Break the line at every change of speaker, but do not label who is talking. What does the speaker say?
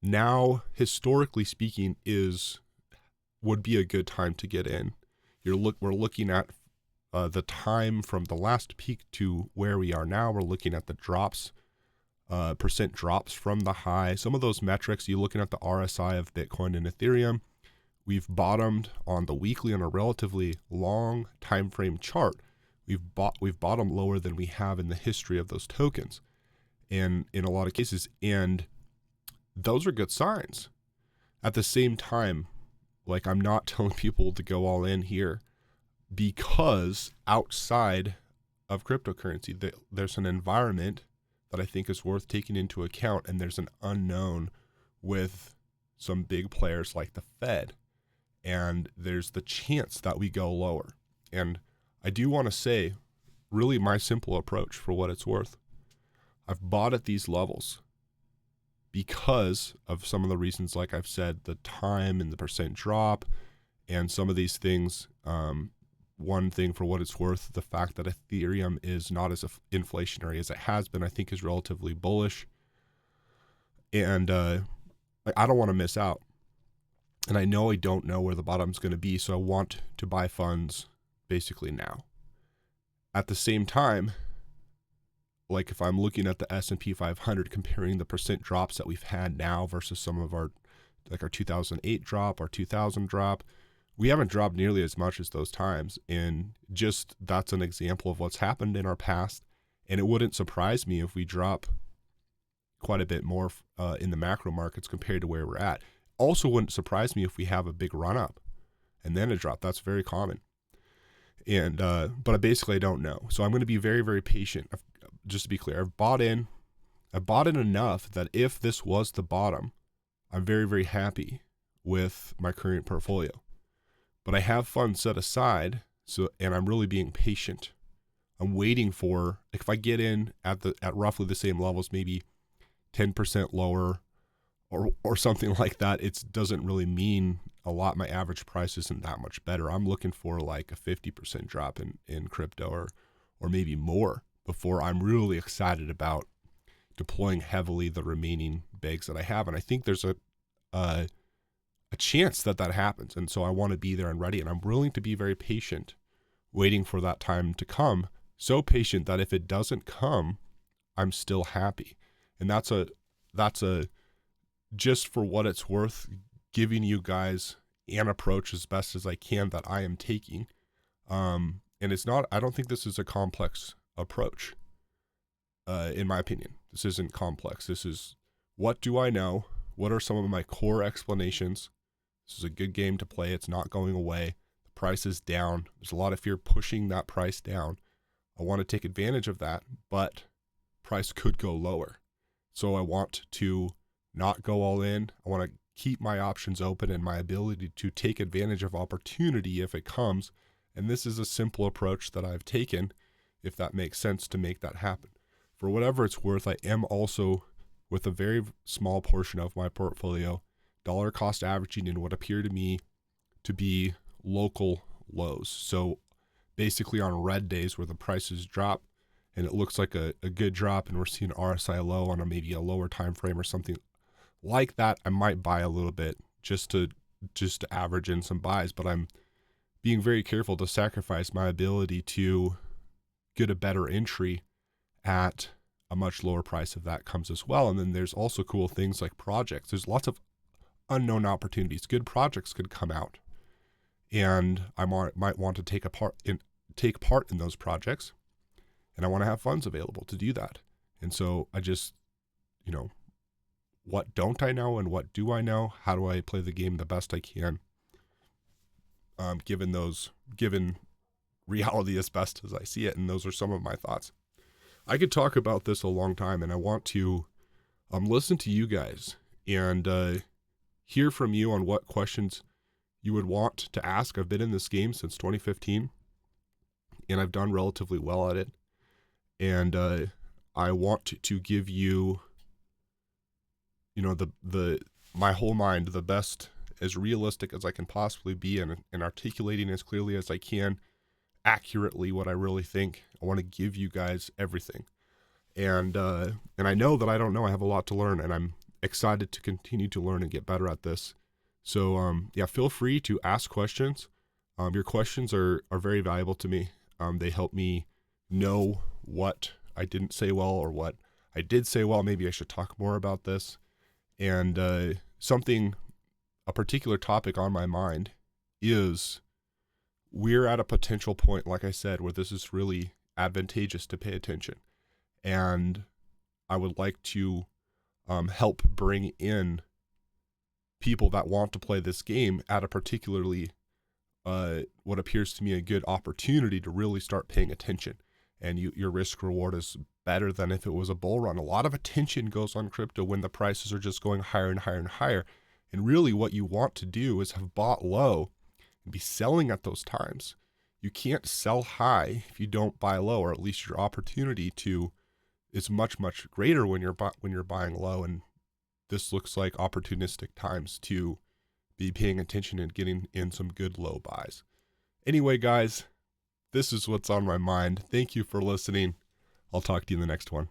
now, historically speaking, would be a good time to get in. We're looking at the time from the last peak to where we are now. We're looking at the drops, percent drops from the high. Some of those metrics, you're looking at the RSI of Bitcoin and Ethereum. We've bottomed on the weekly on a relatively long time frame chart. We've bottomed lower than we have in the history of those tokens, and in a lot of cases, and those are good signs. At the same time, like, I'm not telling people to go all in here, because outside of cryptocurrency, there's an environment that I think is worth taking into account, and there's an unknown with some big players like the Fed, and there's the chance that we go lower. And I do want to say, really, my simple approach, for what it's worth, I've bought at these levels because of some of the reasons, like I've said, the time and the percent drop and some of these things. One thing, for what it's worth, the fact that Ethereum is not as inflationary as it has been, I think, is relatively bullish. And I don't want to miss out. And I know I don't know where the bottom's going to be, so I want to buy funds basically now. At the same time, like, if I'm looking at the S&P 500, comparing the percent drops that we've had now versus some of our 2008 drop, our 2000 drop, we haven't dropped nearly as much as those times. And just, that's an example of what's happened in our past. And it wouldn't surprise me if we drop quite a bit more in the macro markets compared to where we're at. Also wouldn't surprise me if we have a big run up and then a drop. That's very common. And but I basically don't know. So I'm going to be very, very patient. Just to be clear, I've bought in enough that if this was the bottom, I'm very, very happy with my current portfolio. But I have funds set aside, and I'm really being patient. I'm waiting for, if I get in at roughly the same levels, maybe 10% lower or something like that, it doesn't really mean a lot. My average price isn't that much better. I'm looking for like a 50% drop in crypto or maybe more before I'm really excited about deploying heavily the remaining bags that I have. And I think there's a chance that happens. And so I want to be there and ready. And I'm willing to be very patient, waiting for that time to come. So patient that if it doesn't come, I'm still happy. And that's a just for what it's worth, giving you guys an approach as best as I can that I am taking. And it's not, I don't think this is a complex approach. In my opinion, this isn't complex. This is, what do I know? What are some of my core explanations? This is a good game to play. It's not going away. The price is down. There's a lot of fear pushing that price down. I want to take advantage of that, but price could go lower. So I want to not go all in. I want to keep my options open and my ability to take advantage of opportunity if it comes. And this is a simple approach that I've taken, if that makes sense, to make that happen. For whatever it's worth, I am also, with a very small portion of my portfolio, dollar cost averaging in what appear to me to be local lows. So basically on red days where the prices drop and it looks like a good drop and we're seeing RSI low on maybe a lower time frame or something like that, I might buy a little bit just to average in some buys. But I'm being very careful to sacrifice my ability to get a better entry at a much lower price if that comes as well. And then there's also cool things like projects. There's lots of unknown opportunities. Good projects could come out, and I might want to take part in those projects, and I want to have funds available to do that. And so I just, what don't I know and what do I know? How do I play the game the best I can? Given reality as best as I see it. And those are some of my thoughts. I could talk about this a long time, and I want to listen to you guys and hear from you on what questions you would want to ask. I've been in this game since 2015, and I've done relatively well at it. And I want to give you, my whole mind, the best, as realistic as I can possibly be, and articulating as clearly as I can, accurately what I really think. I want to give you guys everything. And I know that I don't know. I have a lot to learn, and I'm excited to continue to learn and get better at this. So yeah, feel free to ask questions. Your questions are very valuable to me. They help me know what I didn't say well or what I did say well. Maybe I should talk more about this. And a particular topic on my mind is we're at a potential point, like I said, where this is really advantageous to pay attention. And I would like to help bring in people that want to play this game at a particularly what appears to me a good opportunity to really start paying attention. And your risk reward is better than if it was a bull run. A lot of attention goes on crypto when the prices are just going higher and higher and higher. And really what you want to do is have bought low and be selling at those times. You can't sell high if you don't buy low, or at least your opportunity to is much, much greater when you're buying low. And this looks like opportunistic times to be paying attention and getting in some good low buys. Anyway, guys, this is what's on my mind. Thank you for listening. I'll talk to you in the next one.